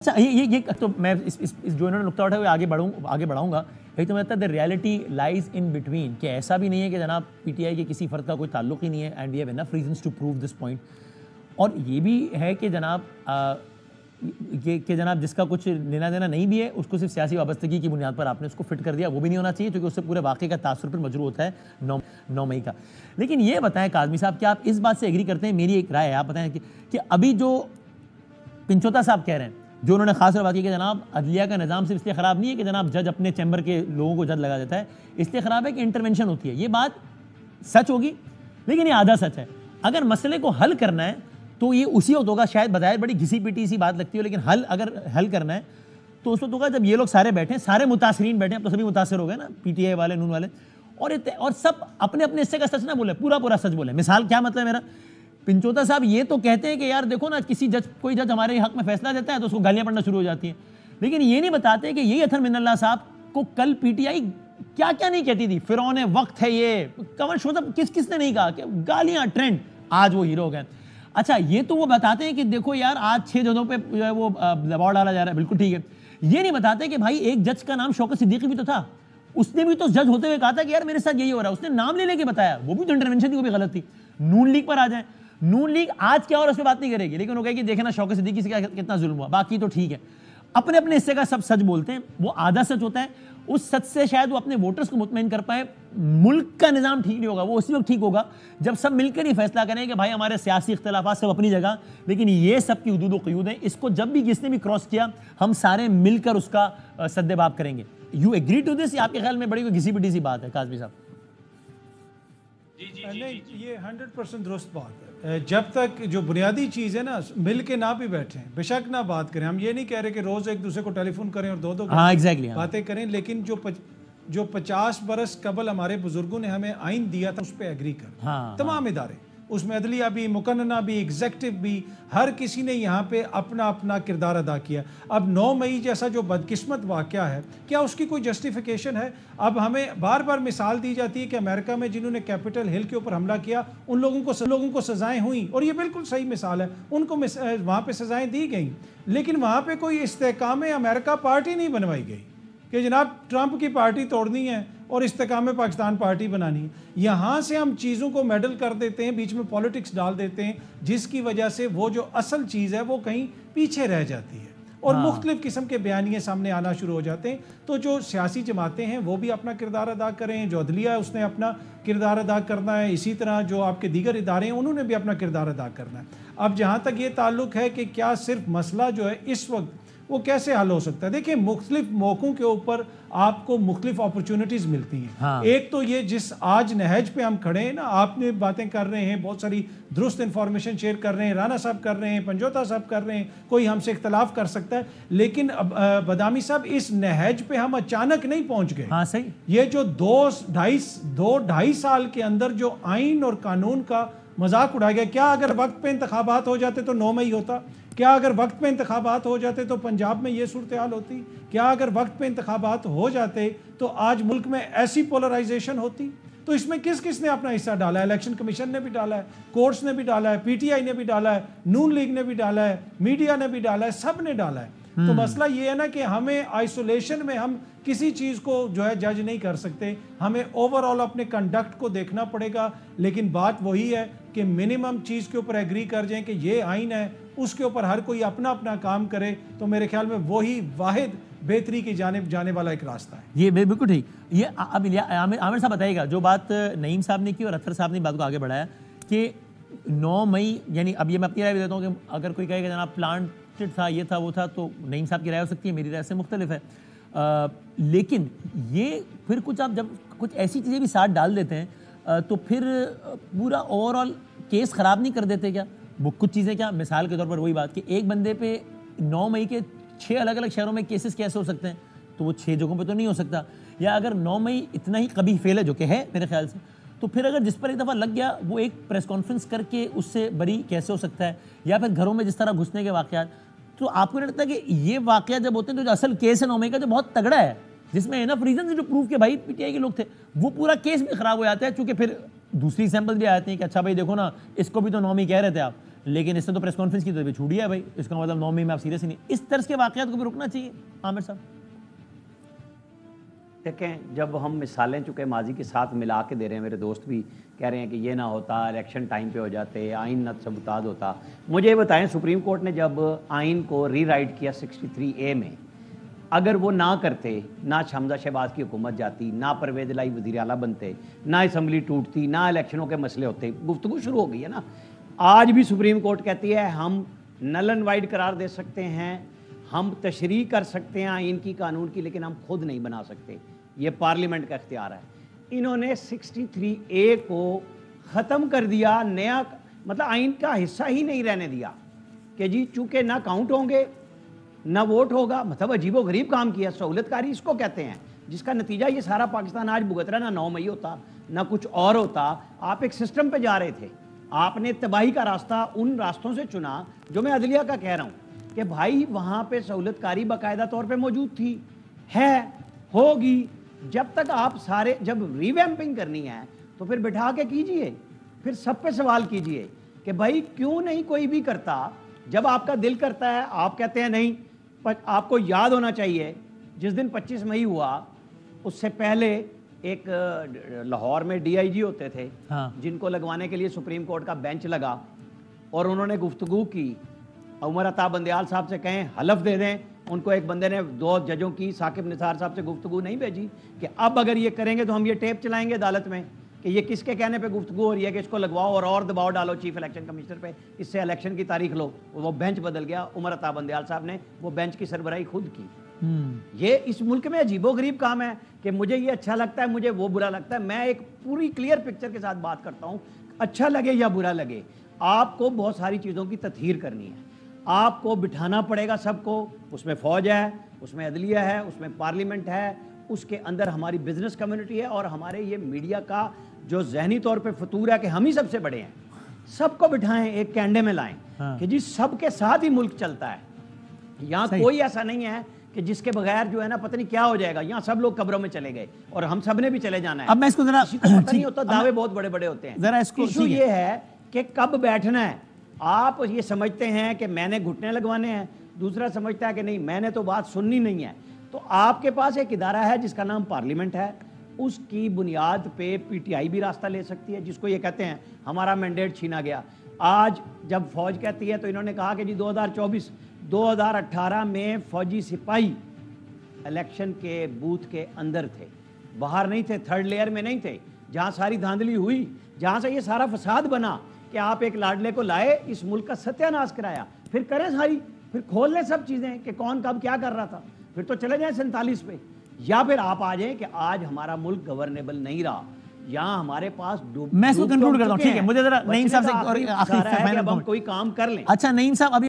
अच्छा ये तो मैं इस जो इन्होंने नुक्ता उठाया आगे बढ़ाऊंगा। यही तो मैं लगता है the reality lies in between, कि ऐसा भी नहीं है कि जनाब पीटीआई के किसी फर्द का कोई ताल्लुक ही नहीं है, and we have enough reasons to prove this point. और ये भी है कि जनाब जिसका कुछ लेना देना नहीं भी है, उसको सिर्फ सियासी वाबस्तगी की बुनियाद पर आपने उसको फिट कर दिया, वो भी नहीं होना चाहिए, क्योंकि उससे पूरे वाक़े का तासुर पर मजरू होता है 9 मई का। लेकिन ये बताएं काज़मी साहब, क्या आप इस बात से एग्री करते हैं? मेरी एक राय है, आप बताएं कि अभी जो पिंचोता साहब कह रहे हैं, जो उन्होंने खास बात की कि जनाब अदलिया का निज़ाम सिर्फ इसलिए ख़राब नहीं है कि जनाब जज अपने चैम्बर के लोगों को जज लगा देता है, इसलिए ख़राब है कि इंटरवेंशन होती है। ये बात सच होगी, लेकिन ये आधा सच है। अगर मसले को हल करना है तो ये उसी वक्त होगा, शायद बजाय बड़ी घिसी पिटी सी बात लगती हो, लेकिन अगर हल करना है तो उस वक्त होगा जब ये लोग सारे बैठे, सारे मुतासरीन बैठे, अब तो सभी मुतासर हो गए ना, पीटीआई वाले, नून वाले, और सब अपने अपने हिस्से का सच ना बोले, पूरा सच बोले। मिसाल क्या मतलब मेरा, पिंचोता साहब ये तो कहते हैं कि यार देखो ना, कोई जज हमारे हक में फैसला देता है तो उसको गालियां पड़ना शुरू हो जाती हैं, लेकिन ये नहीं बताते कि यही अथर मिनल्ला साहब को कल पीटीआई क्या क्या नहीं कहती थी, फिरौने वक्त है ये, कमर शोजब किसने नहीं कहा कि गालियां ट्रेंड, आज वो हीरो हो गए। अच्छा, ये तो वो बताते हैं कि देखो यार आज 6 जजों पे जो है वो दबाव डाला जा रहा है, बिल्कुल ठीक है। ये नहीं बताते कि भाई एक जज का नाम शौकत सिद्दीकी भी तो था, उसने भी तो जज होते हुए कहा था कि यार मेरे साथ यही हो रहा है, उसने नाम ले लेके बताया, वो भी तो इंटरवेंशन थी, वो भी गलत थी। नून लीग पर आ जाए, नून लीग आज क्या और उस पर बात नहीं करेगी, लेकिन वो कहेगी देखना शौकत सिद्दीकी से कितना जुल्म हुआ, बाकी तो ठीक है। अपने अपने हिस्से का सब सच बोलते हैं, वो आधा सच होता है, उस सच से शायद वो अपने वोटर्स को मुतमईन कर पाए। मुल्क का निज़ाम ठीक नहीं होगा, वो उसी वक्त ठीक होगा जब सब मिलकर ही फैसला करें कि भाई हमारे सियासी इख्तलाफात सब अपनी जगह, लेकिन ये सब की हुदूद व क़यूद है, इसको जब भी किसने भी क्रॉस किया हम सारे मिलकर उसका सद्देबाब करेंगे। यू एग्री टू दिस, या आपके ख्याल में बड़ी कोई घिसी पिटी सी बात है काज़मी साहब? नहीं, ये 100% दुरुस्त बात है। जब तक जो बुनियादी चीज़ है ना, मिल के ना भी बैठें, बेशक ना बात करें, हम ये नहीं कह रहे कि रोज़ एक दूसरे को टेलीफोन करें और दो बातें करें, लेकिन जो 50 बरस कबल हमारे बुजुर्गों ने हमें आइन दिया था उस पर एग्री कर। तमाम इदारे, उसमें अदलिया भी, मुकन्नना भी, एग्जेक्टिव भी, हर किसी ने यहाँ पे अपना अपना किरदार अदा किया। अब 9 मई जैसा जो बदकिस्मत वाक़या है, क्या उसकी कोई जस्टिफिकेशन है? अब हमें बार बार मिसाल दी जाती है कि अमेरिका में जिन्होंने कैपिटल हिल के ऊपर हमला किया उन लोगों को सज़ाएँ हुई, और ये बिल्कुल सही मिसाल है, उनको वहाँ पर सज़ाएँ दी गई, लेकिन वहाँ पर कोई इस्तेकाम अमेरिका पार्टी नहीं बनवाई गई कि जनाब ट्रंप की पार्टी तोड़नी है और इस्तेकाम पाकिस्तान पार्टी बनानी है। यहाँ से हम चीज़ों को मेडल कर देते हैं, बीच में पॉलिटिक्स डाल देते हैं, जिसकी वजह से वो जो असल चीज़ है वो कहीं पीछे रह जाती है और मुख्तलिफ किस्म के बयानिए सामने आना शुरू हो जाते हैं। तो जो सियासी जमातें हैं वो भी अपना किरदार अदा करें, जो अदलिया है उसने अपना किरदार अदा करना है, इसी तरह जो आपके दीगर इदारे हैं उन्होंने भी अपना किरदार अदा करना है। अब जहाँ तक ये ताल्लुक़ है कि क्या सिर्फ मसला जो है इस वक्त वो कैसे हल हो सकता है, देखिए मुख्तलिफ मौक़ों के ऊपर आपको मुख्तलिफ अपॉर्चुनिटीज़ मिलती हैं। एक तो ये जिस आज नहज पे हम खड़े हैं ना, आपने बातें कर रहे हैं, बहुत सारी दुरुस्त इंफॉर्मेशन शेयर कर रहे हैं, राना साहब कर रहे हैं, पंजोता साहब कर रहे हैं, कोई हमसे इख्तलाफ कर सकता है, लेकिन बदामी साहब इस नहज पे हम अचानक नहीं पहुंच गए। हाँ सही, ये जो 2-2.5 साल के अंदर जो आइन और कानून का मजाक उड़ाया गया, क्या अगर वक्त पे इंतखाबात हो जाते तो 9 मई होता? क्या अगर वक्त पे इंतखाबात हो जाते तो पंजाब में ये सूरत हाल होती? क्या अगर वक्त पे इंतखाबात हो जाते तो आज मुल्क में ऐसी पोलराइजेशन होती? तो इसमें किस ने अपना हिस्सा डाला है? इलेक्शन कमीशन ने भी डाला है, कोर्ट्स ने भी डाला है, पीटीआई ने भी डाला है, नून लीग ने भी डाला है, मीडिया ने भी डाला है, सब ने डाला है। तो मसला ये है ना कि हमें आइसोलेशन में हम किसी चीज़ को जो है जज नहीं कर सकते, हमें ओवरऑल अपने कंडक्ट को देखना पड़ेगा। लेकिन बात वही है कि मिनिमम चीज़ के ऊपर एग्री कर जाएं कि ये आइन है, उसके ऊपर हर कोई अपना अपना काम करे, तो मेरे ख्याल में वही वाहिद बेहतरी की जानिब जाने वाला एक रास्ता है। ये बिल्कुल ठीक। ये अब आमिर साहब बताइएगा, जो बात नईम साहब ने की और अख्तर साहब ने बात को आगे बढ़ाया कि 9 मई, यानी अब ये मैं अपनी राय भी देता हूँ कि अगर कोई कहेगा जनाब प्लांटेड था, ये था वो था, तो नईम साहब की राय हो सकती है, मेरी राय से मुख्तलिफ है। लेकिन ये फिर कुछ आप जब कुछ ऐसी चीज़ें भी साथ डाल देते हैं तो फिर पूरा ओवरऑल केस ख़राब नहीं कर देते क्या वो कुछ चीज़ें? क्या मिसाल के तौर पर वही बात कि एक बंदे पे 9 मई के 6 अलग अलग शहरों में केसेस कैसे हो सकते हैं, तो वो 6 जगहों पे तो नहीं हो सकता। या अगर 9 मई इतना ही कभी फेल है जो कि है मेरे ख्याल से, तो फिर अगर जिस पर एक दफ़ा लग गया वो एक प्रेस कॉन्फ्रेंस करके उससे बरी कैसे हो सकता है? या फिर घरों में जिस तरह घुसने के वाक़यात, तो आपको नहीं लगता कि ये वाक़या जब होते हैं तो जो असल केस है 9 मई का जो बहुत तगड़ा है, जिसमें इनफ रीजन जो प्रूव के भाई पीटीआई के लोग थे, वो पूरा केस भी ख़राब हो जाता है, चूँकि फिर दूसरी सैंपल भी आते हैं कि अच्छा भाई देखो ना, इसको भी तो 9 मई कह रहे थे आप, लेकिन इसने तो प्रेस कॉन्फ्रेंस की तो छूट है भाई, इसका मतलब 9 मई में आप सीरियस ही नहीं। इस तरह के वाकयात को भी रुकना चाहिए आमिर साहब। देखें, जब हम मिसालें चुके माजी के साथ मिला के दे रहे हैं, मेरे दोस्त भी कह रहे हैं कि ये ना होता, इलेक्शन टाइम पे हो जाते, आइन न सबूताद होता। मुझे ये बताएं, सुप्रीम कोर्ट ने जब आइन को रीराइट किया 63A में, अगर वो ना करते, ना हमजा शहबाज की हुकूमत जाती, ना परवेज इलाही वज़ीर आला बनते, ना असम्बली टूटती, ना इलेक्शनों के मसले होते, गुफ्तगू शुरू हो गई है ना। आज भी सुप्रीम कोर्ट कहती है हम नल एंड वाइड करार दे सकते हैं, हम तशरीह कर सकते हैं आइन की, कानून की, लेकिन हम खुद नहीं बना सकते। ये पार्लियामेंट का इख्तियार है। इन्होंने 63A को ख़त्म कर दिया, नया मतलब आइन का हिस्सा ही नहीं रहने दिया कि जी चूँकि ना काउंट होंगे ना वोट होगा। मतलब अजीबो गरीब काम किया, सहूलतकारी इसको कहते हैं, जिसका नतीजा ये सारा पाकिस्तान आज भुगत रहा। ना 9 मई होता, ना कुछ और होता। आप एक सिस्टम पे जा रहे थे, आपने तबाही का रास्ता उन रास्तों से चुना जो मैं अदलिया का कह रहा हूँ कि भाई वहाँ पे सहूलतकारी बाकायदा तौर पे मौजूद थी, है, होगी। जब तक आप सारे, जब रिवैम्पिंग करनी है तो फिर बिठा के कीजिए, फिर सब पे सवाल कीजिए कि भाई क्यों नहीं कोई भी करता। जब आपका दिल करता है आप कहते हैं नहीं। आपको याद होना चाहिए जिस दिन 25 मई हुआ उससे पहले एक लाहौर में DIG होते थे, हाँ। जिनको लगवाने के लिए सुप्रीम कोर्ट का बेंच लगा और उन्होंने गुफ्तगू की। उमर अता बंदयाल साहब से कहें हलफ दे दें, उनको एक बंदे ने 2 जजों की साकिब निसार साहब से गुफ्तगू नहीं भेजी कि अब अगर ये करेंगे तो हम ये टेप चलाएंगे अदालत में कि ये किसके कहने पे गुफ्तगू हो रही है कि इसको लगवाओ और दबाव डालो चीफ इलेक्शन कमिश्नर पे, इससे इलेक्शन की तारीख लो। वो बेंच बदल गया। उमर अता बंदयाल साहब ने वो बेंच की सरबराही खुद की। ये इस मुल्क में अजीबो गरीब काम है कि मुझे ये अच्छा लगता है, मुझे वो बुरा लगता है। मैं एक पूरी क्लियर पिक्चर के साथ बात करता हूँ, अच्छा लगे या बुरा लगे, आपको बहुत सारी चीज़ों की तथहीर करनी है। आपको बिठाना पड़ेगा सबको। उसमें फ़ौज है, उसमें अदलिया है, उसमें पार्लियामेंट है, उसके अंदर हमारी बिजनेस कम्युनिटी है और हमारे ये मीडिया का जो जहनी तौर पे फतूर है कि हम ही सबसे बड़े हैं। सबको बिठाएं, एक कैंडे में लाएं, हाँ। कि जी सबके साथ ही मुल्क चलता है। यहाँ कोई ऐसा नहीं है कि जिसके बगैर जो है ना पता नहीं क्या हो जाएगा। यहाँ सब लोग कब्रों में चले गए और हम सब ने भी चले जाना है। अब मैं इसको जरा पता नहीं होता, दावे बहुत बड़े बड़े होते हैं। जरा इसको इशू ये है कि कब बैठना है। आप ये समझते हैं कि मैंने घुटने लगवाने हैं, दूसरा समझता है कि नहीं मैंने तो बात सुननी नहीं है। तो आपके पास एक इदारा है जिसका नाम पार्लियामेंट है, उसकी बुनियाद पे PTI भी रास्ता ले सकती है, जिसको ये कहते हैं हमारा मैंडेट छीना गया। आज जब फौज कहती है तो इन्होंने कहा कि जी 2018 में फौजी सिपाही इलेक्शन के बूथ के अंदर थे, बाहर नहीं थे, थर्ड लेयर में नहीं थे। जहाँ सारी धांधली हुई, जहाँ से ये सारा फसाद बना कि आप एक लाडले को लाए, इस मुल्क का सत्यानाश कराया, फिर करें सारी, फिर खोल लें सब चीज़ें कि कौन कब क्या कर रहा था, फिर तो चले जाएं 47 पे। या फिर आप आ जाएं कि आज हमारा मुल्क गवर्नेबल नहीं रहा, यहाँ हमारे पास मैं इसको कंक्लूड करता हूँ। ठीक है, मुझे जरा नईम साहब से और आखिरी हम कोई काम कर लें। अच्छा नईम साहब, अभी